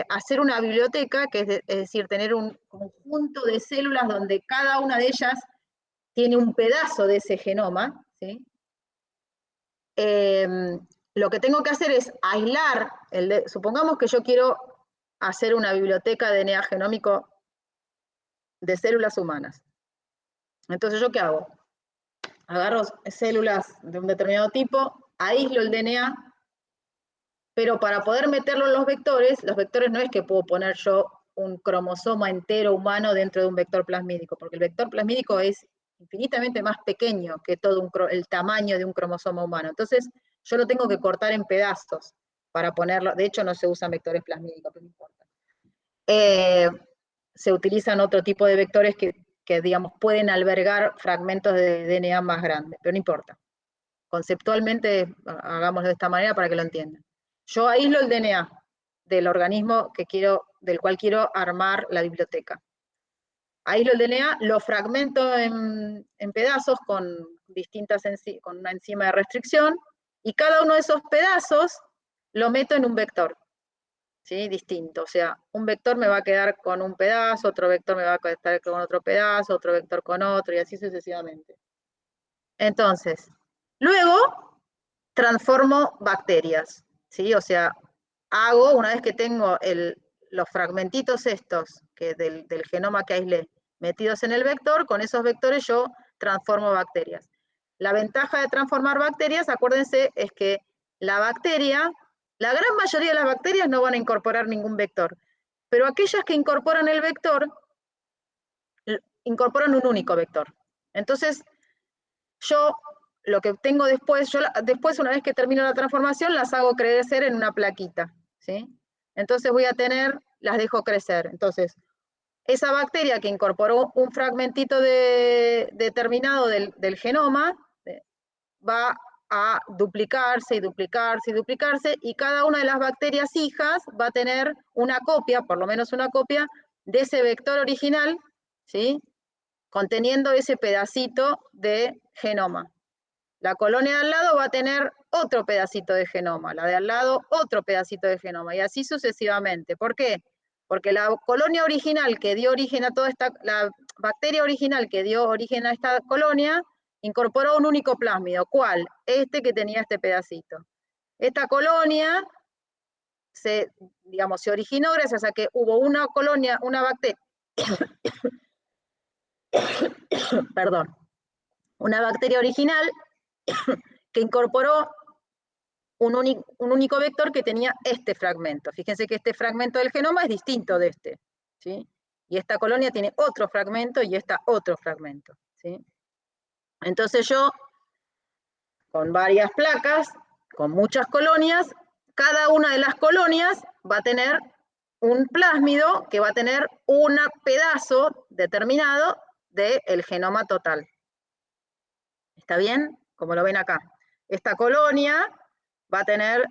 hacer una biblioteca, que es decir, tener un conjunto de células donde cada una de ellas tiene un pedazo de ese genoma, ¿sí? Lo que tengo que hacer es aislar, supongamos que yo quiero hacer una biblioteca de DNA genómico de células humanas. Entonces, ¿yo qué hago? Agarro células de un determinado tipo, aíslo el DNA, pero para poder meterlo en los vectores no es que puedo poner yo un cromosoma entero humano dentro de un vector plasmídico, porque el vector plasmídico es infinitamente más pequeño que todo el tamaño de un cromosoma humano. Entonces, yo lo tengo que cortar en pedazos para ponerlo. De hecho, no se usan vectores plasmídicos, pero no importa. Se utilizan otro tipo de vectores que, digamos, pueden albergar fragmentos de DNA más grandes, pero no importa. Conceptualmente, hagámoslo de esta manera para que lo entiendan. Yo aíslo el DNA del organismo del cual quiero armar la biblioteca. Aíslo el DNA, lo fragmento en pedazos con una enzima de restricción, y cada uno de esos pedazos lo meto en un vector, ¿sí? Distinto. O sea, un vector me va a quedar con un pedazo, otro vector me va a quedar con otro pedazo, otro vector con otro, y así sucesivamente. Entonces, luego transformo bacterias, ¿sí? O sea, una vez que tengo los fragmentitos estos del genoma que aislé metidos en el vector, con esos vectores yo transformo bacterias. La ventaja de transformar bacterias, acuérdense, es que la gran mayoría de las bacterias no van a incorporar ningún vector, pero aquellas que incorporan el vector, incorporan un único vector. Entonces, yo lo que tengo después, después una vez que termino la transformación, las hago crecer en una plaquita, ¿sí? Entonces las dejo crecer. Entonces, esa bacteria que incorporó un fragmentito determinado del genoma, va a duplicarse y duplicarse y duplicarse, y cada una de las bacterias hijas va a tener una copia, por lo menos una copia, de ese vector original, ¿sí? Conteniendo ese pedacito de genoma. La colonia de al lado va a tener otro pedacito de genoma, la de al lado otro pedacito de genoma, y así sucesivamente. ¿Por qué? Porque la colonia original que dio origen a la bacteria original que dio origen a esta colonia, incorporó un único plásmido. ¿Cuál? Este que tenía este pedacito. Esta colonia se originó gracias a que hubo una colonia, una bacteria, perdón, una bacteria original que incorporó un único vector que tenía este fragmento. Fíjense que este fragmento del genoma es distinto de este, ¿sí? Y esta colonia tiene otro fragmento y esta otro fragmento, ¿sí? Entonces yo, con varias placas, con muchas colonias, cada una de las colonias va a tener un plásmido que va a tener un pedazo determinado del genoma total. ¿Está bien? Como lo ven acá. Esta colonia va a tener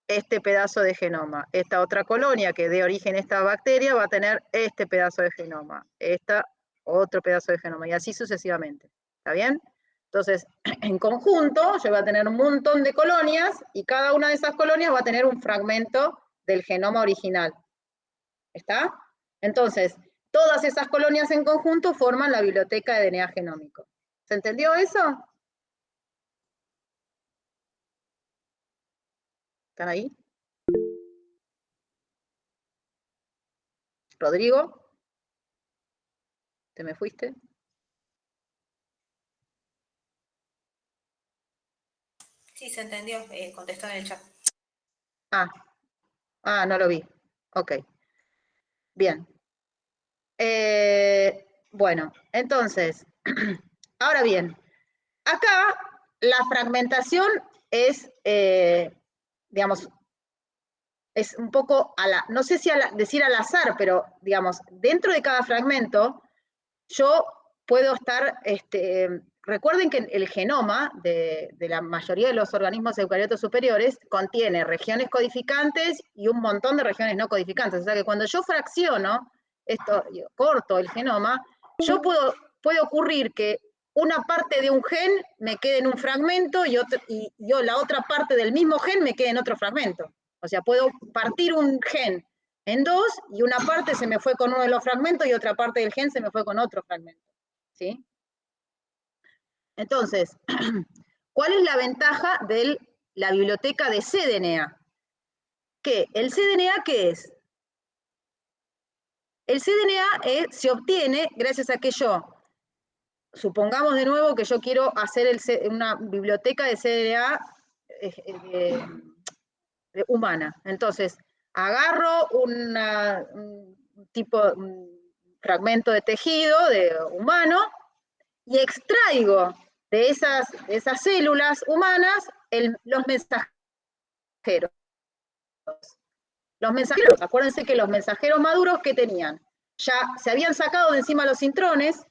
este pedazo de genoma. Esta otra colonia que dé origen a esta bacteria va a tener este pedazo de genoma. Esta otro pedazo de genoma. Y así sucesivamente. ¿Está bien? Entonces, en conjunto, yo voy a tener un montón de colonias y cada una de esas colonias va a tener un fragmento del genoma original. ¿Está? Entonces, todas esas colonias en conjunto forman la biblioteca de DNA genómico. ¿Se entendió eso? ¿Están ahí? Rodrigo, ¿te me fuiste? Sí, se entendió, contestó en el chat. No lo vi. Ok. Bien. Bueno, entonces, ahora bien, acá la fragmentación es, digamos, es un poco, no sé si decir al azar, pero digamos, dentro de cada fragmento, yo puedo estar recuerden que el genoma de la mayoría de los organismos eucariotos superiores contiene regiones codificantes y un montón de regiones no codificantes. O sea que cuando yo fracciono esto, corto el genoma, puede ocurrir que una parte de un gen me quede en un fragmento y la otra parte del mismo gen me quede en otro fragmento. O sea, puedo partir un gen en dos y una parte se me fue con uno de los fragmentos y otra parte del gen se me fue con otro fragmento. ¿Sí? Entonces, ¿cuál es la ventaja de la biblioteca de cDNA? ¿Qué? ¿El cDNA qué es? El cDNA se obtiene gracias a que supongamos de nuevo que yo quiero hacer una biblioteca de cDNA humana. Entonces, agarro un fragmento de tejido humano y extraigo de esas células humanas los mensajeros. Los mensajeros, acuérdense que los mensajeros maduros, ¿qué tenían? Ya se habían sacado de encima los intrones,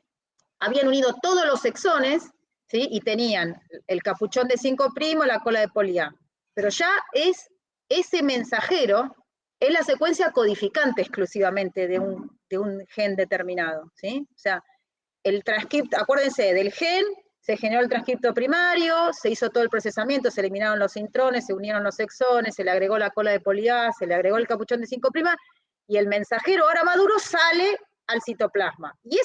habían unido todos los exones, ¿sí? Y tenían el capuchón de 5', la cola de poli A. Pero ya ese mensajero es la secuencia codificante exclusivamente de un gen determinado, ¿sí? O sea, el transcripto, acuérdense, del gen se generó el transcripto primario, se hizo todo el procesamiento, se eliminaron los intrones, se unieron los exones, se le agregó la cola de poli A, se le agregó el capuchón de 5', y el mensajero ahora maduro sale al citoplasma. Y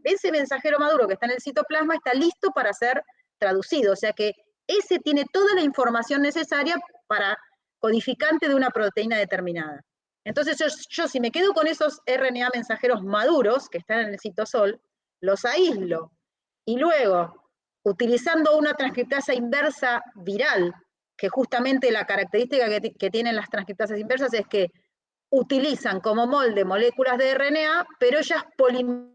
ese mensajero maduro que está en el citoplasma está listo para ser traducido, o sea que ese tiene toda la información necesaria para codificante de una proteína determinada. Entonces yo si me quedo con esos RNA mensajeros maduros que están en el citosol, los aíslo, y luego, utilizando una transcriptasa inversa viral, que justamente la característica que tienen las transcriptasas inversas es que utilizan como molde moléculas de RNA, pero ellas polimerizan,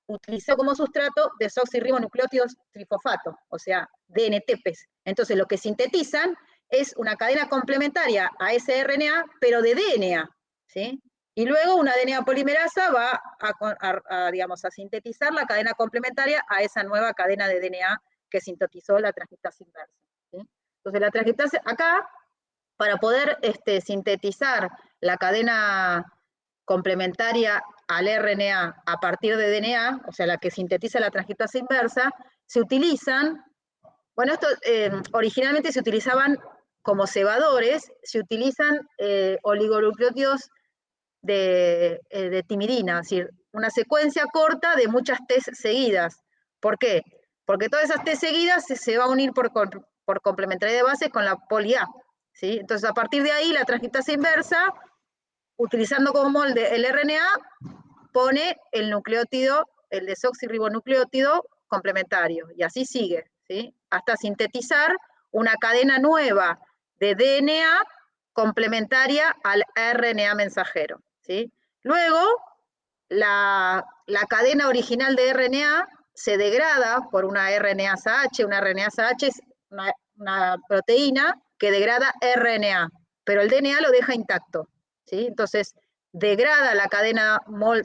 utilizó como sustrato desoxirribonucleótidos trifosfato, o sea, DNTPs. Entonces lo que sintetizan es una cadena complementaria a ese RNA, pero de DNA, ¿sí? Y luego una DNA polimerasa va digamos, a sintetizar la cadena complementaria a esa nueva cadena de DNA que sintetizó la transcriptasa inversa, ¿sí? Entonces la transcriptasa, acá, para poder sintetizar la cadena complementaria al RNA a partir de DNA, o sea, la que sintetiza la transcriptasa inversa, se utilizan, bueno, esto originalmente se utilizaban como cebadores, se utilizan oligonucleótidos de timidina, es decir, una secuencia corta de muchas T seguidas. ¿Por qué? Porque todas esas T seguidas se va a unir por complementariedad de bases con la poli A, ¿sí? Entonces, a partir de ahí, la transcriptasa inversa, utilizando como molde el RNA, pone el nucleótido, el desoxirribonucleótido complementario, y así sigue, ¿sí? Hasta sintetizar una cadena nueva de DNA complementaria al RNA mensajero, ¿sí? Luego, la cadena original de RNA se degrada por una RNasa-H. Una RNasa-H es una proteína que degrada RNA, pero el DNA lo deja intacto, ¿sí? Entonces, degrada la cadena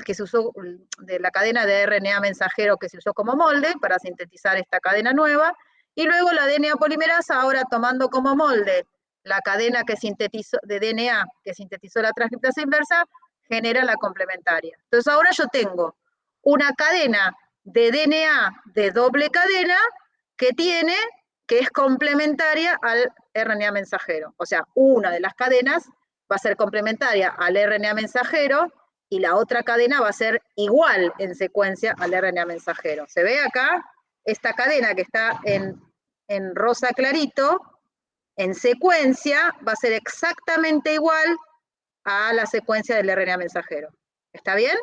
que se usó, de la cadena de RNA mensajero que se usó como molde para sintetizar esta cadena nueva, y luego la DNA polimerasa, ahora tomando como molde la cadena que sintetizó, de DNA que sintetizó la transcriptasa inversa, genera la complementaria. Entonces ahora yo tengo una cadena de DNA de doble cadena que es complementaria al RNA mensajero. O sea, una de las cadenas va a ser complementaria al RNA mensajero y la otra cadena va a ser igual en secuencia al RNA mensajero. ¿Se ve acá? Esta cadena que está en rosa clarito, en secuencia, va a ser exactamente igual a la secuencia del RNA mensajero. ¿Está bien?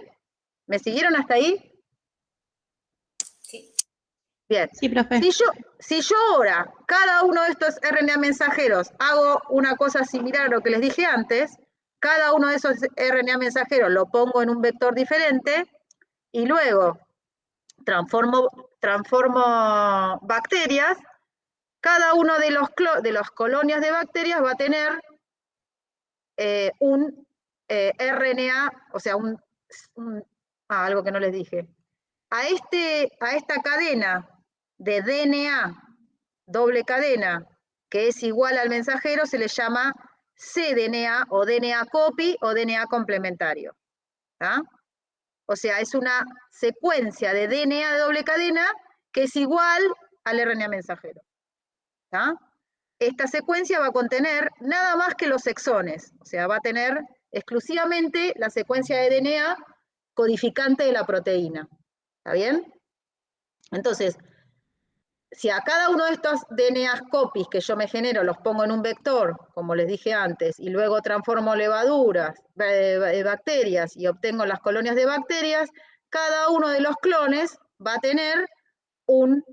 ¿Me siguieron hasta ahí? Sí. Bien. Sí, profe. Si yo ahora, cada uno de estos RNA mensajeros, hago una cosa similar a lo que les dije antes, cada uno de esos RNA mensajeros lo pongo en un vector diferente y luego transformo bacterias, cada uno de los colonias de bacterias va a tener un RNA, o sea, algo que no les dije. a esta cadena de DNA doble cadena que es igual al mensajero se le llama cDNA o DNA copy o DNA complementario. ¿Tá? O sea, es una secuencia de DNA de doble cadena que es igual al RNA mensajero. ¿Tá? Esta secuencia va a contener nada más que los exones, o sea, va a tener exclusivamente la secuencia de DNA codificante de la proteína. ¿Está bien? Entonces, si a cada uno de estos DNA copies que yo me genero los pongo en un vector, como les dije antes, y luego transformo levaduras, bacterias y obtengo las colonias de bacterias, cada uno de los clones va a tener un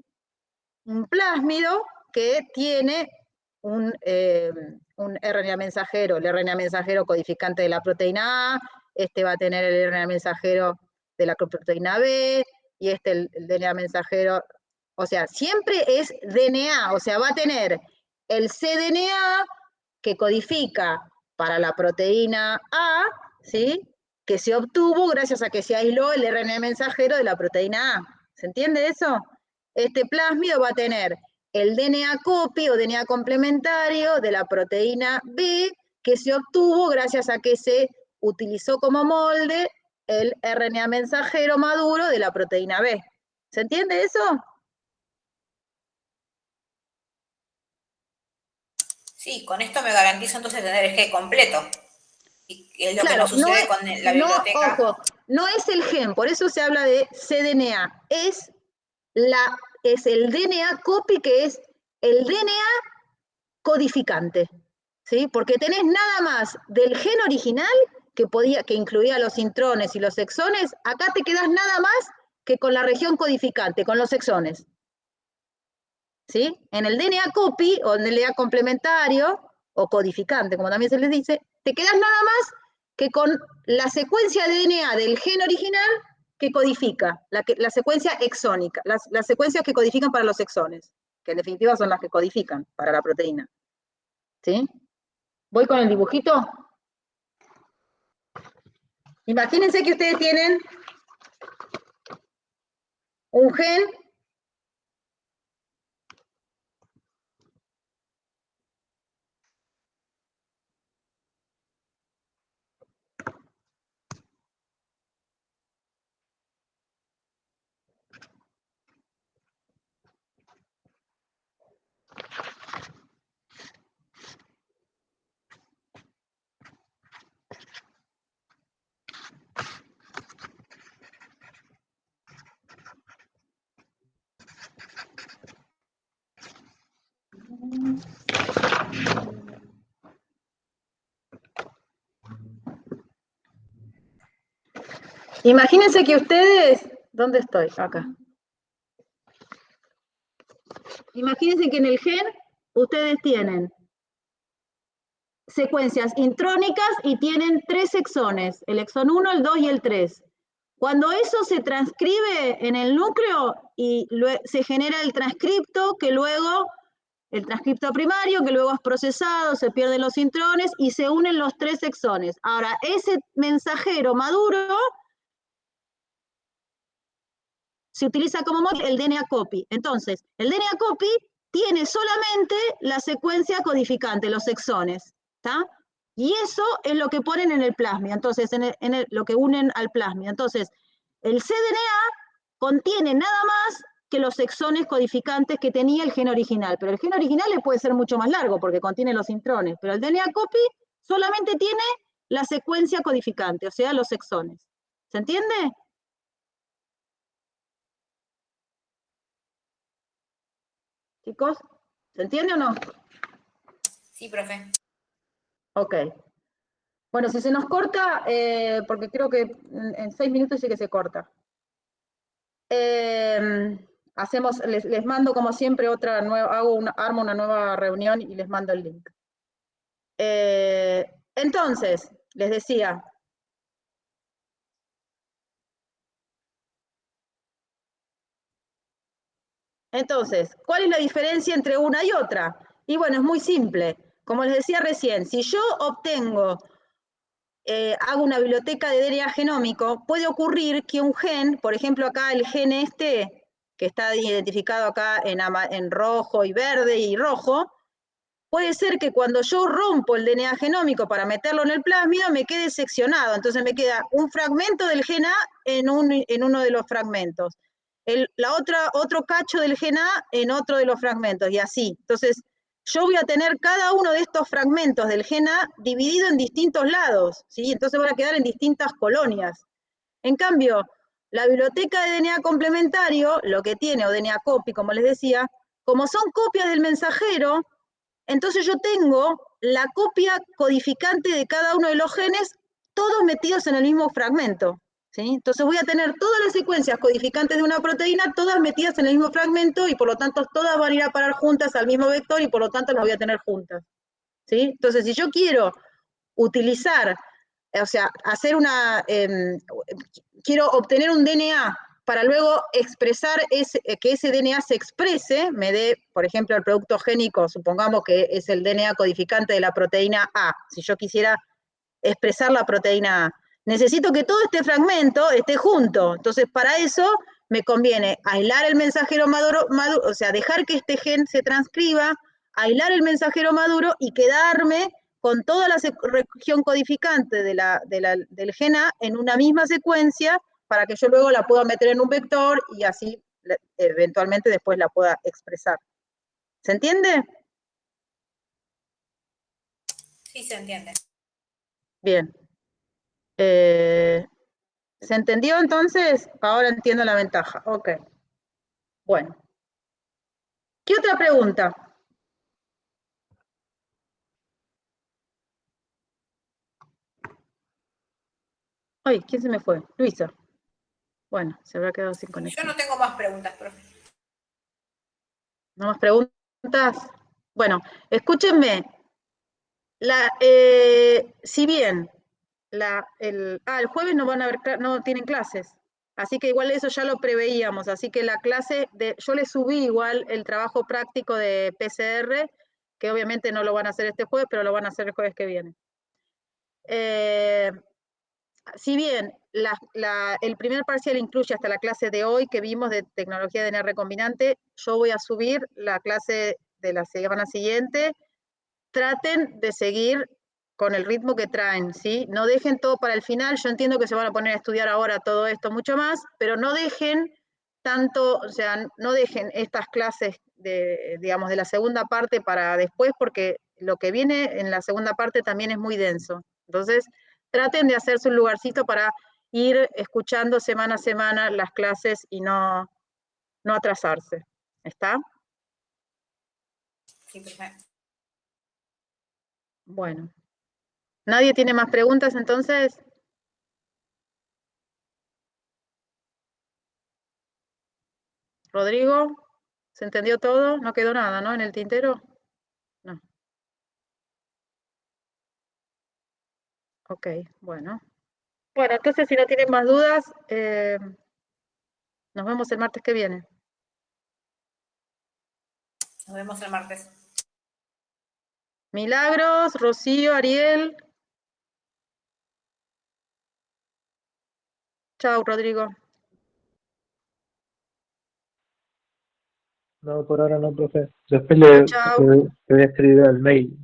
plásmido que tiene un RNA mensajero, el RNA mensajero codificante de la proteína A, este va a tener el RNA mensajero de la proteína B, y este el DNA mensajero, o sea, siempre es DNA, o sea, va a tener el cDNA que codifica para la proteína A, ¿sí? Que se obtuvo gracias a que se aisló el RNA mensajero de la proteína A. ¿Se entiende eso? Este plásmido va a tener el DNA copy o DNA complementario de la proteína B que se obtuvo gracias a que se utilizó como molde el RNA mensajero maduro de la proteína B. ¿Se entiende eso? Sí, con esto me garantizo entonces tener el G completo. Y es lo claro, que no sucede con la biblioteca. Ojo, no es el gen, por eso se habla de cDNA, es el DNA copy, que es el DNA codificante, ¿sí? Porque tenés nada más del gen original que incluía los intrones y los exones, acá te quedás nada más que con la región codificante, con los exones. ¿Sí? En el DNA copy o en el DNA complementario o codificante, como también se les dice, te quedas nada más que con la secuencia de DNA del gen original que codifica, la secuencia exónica, las secuencias que codifican para los exones, que en definitiva son las que codifican para la proteína. ¿Sí? Voy con el dibujito. Imagínense que ustedes tienen un gen Imagínense que ustedes, ¿dónde estoy? Acá. Imagínense que en el gen ustedes tienen secuencias intrónicas y tienen 3 exones, el exón 1, el 2 y el 3. Cuando eso se transcribe en el núcleo y se genera el transcripto, el transcripto primario, que luego es procesado, se pierden los intrones y se unen los 3 exones. Ahora, ese mensajero maduro se utiliza como modelo el DNA copy. Entonces, el DNA copy tiene solamente la secuencia codificante, los exones, ¿está? Y eso es lo que ponen en el plasmid, entonces, lo que unen al plasmid. Entonces, el cDNA contiene nada más que los exones codificantes que tenía el gen original, pero el gen original le puede ser mucho más largo porque contiene los intrones, pero el DNA copy solamente tiene la secuencia codificante, o sea, los exones. ¿Se entiende? Chicos, ¿se entiende o no? Sí, profe. Ok. Bueno, si se nos corta, porque creo que en 6 minutos sí que se corta. Les mando como siempre otra nueva, armo una nueva reunión y les mando el link. Entonces, les decía, ¿cuál es la diferencia entre una y otra? Y bueno, es muy simple. Como les decía recién, si yo obtengo hago una biblioteca de DNA genómico, puede ocurrir que un gen, por ejemplo acá el gen este, que está identificado acá en rojo y verde y rojo, puede ser que cuando yo rompo el DNA genómico para meterlo en el plásmido, me quede seccionado. Entonces me queda un fragmento del gen A en uno de los fragmentos. Otro cacho del gen A en otro de los fragmentos, y así. Entonces, yo voy a tener cada uno de estos fragmentos del gen A dividido en distintos lados, ¿sí? Entonces van a quedar en distintas colonias. En cambio, la biblioteca de DNA complementario, lo que tiene, o DNA copy, como les decía, como son copias del mensajero, entonces yo tengo la copia codificante de cada uno de los genes, todos metidos en el mismo fragmento. ¿Sí? Entonces voy a tener todas las secuencias codificantes de una proteína, todas metidas en el mismo fragmento, y por lo tanto todas van a ir a parar juntas al mismo vector, y por lo tanto las voy a tener juntas. ¿Sí? Entonces, si yo quiero utilizar, o sea, quiero obtener un DNA para luego expresar que ese DNA se exprese, me dé, por ejemplo, el producto génico, supongamos que es el DNA codificante de la proteína A. Si yo quisiera expresar la proteína A, necesito que todo este fragmento esté junto. Entonces, para eso me conviene aislar el mensajero maduro, o sea, dejar que este gen se transcriba, aislar el mensajero maduro y quedarme con toda la región codificante del gen A en una misma secuencia, para que yo luego la pueda meter en un vector y así eventualmente después la pueda expresar. ¿Se entiende? Sí, se entiende. Bien. ¿Se entendió entonces? Ahora entiendo la ventaja. Ok. Bueno. ¿Qué otra pregunta? Ay, ¿quién se me fue? Luisa. Bueno, se habrá quedado sin Yo conexión. no tengo más preguntas, profe. ¿No más preguntas? Bueno, escúchenme. Si bien el jueves no van a haber, no tienen clases, así que igual eso ya lo preveíamos, así que la clase yo les subí igual el trabajo práctico de PCR, que obviamente no lo van a hacer este jueves, pero lo van a hacer el jueves que viene. Si bien el primer parcial incluye hasta la clase de hoy que vimos de tecnología de DNA recombinante, yo voy a subir la clase de la semana siguiente. Traten de seguir con el ritmo que traen, ¿sí? No dejen todo para el final. Yo entiendo que se van a poner a estudiar ahora todo esto mucho más, pero no dejen tanto, o sea, no dejen estas clases digamos, de la segunda parte para después, porque lo que viene en la segunda parte también es muy denso. Entonces, traten de hacerse un lugarcito para ir escuchando semana a semana las clases y no atrasarse. ¿Está? Sí, perfecto. Bueno. ¿Nadie tiene más preguntas entonces? Rodrigo, ¿se entendió todo? No quedó nada, ¿no? En el tintero. No. Ok, bueno. Bueno, entonces si no tienen más dudas, nos vemos el martes que viene. Nos vemos el martes. Milagros, Rocío, Ariel. Chao, Rodrigo. No, por ahora no, profe. Después le Chao. voy a escribir al mail.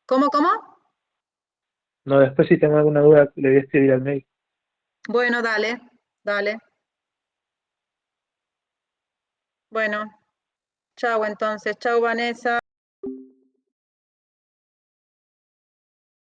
¿Cómo, cómo? No, después si tengo alguna duda le voy a escribir al mail. Bueno, dale, dale. Bueno, chao entonces. Chao, Vanessa.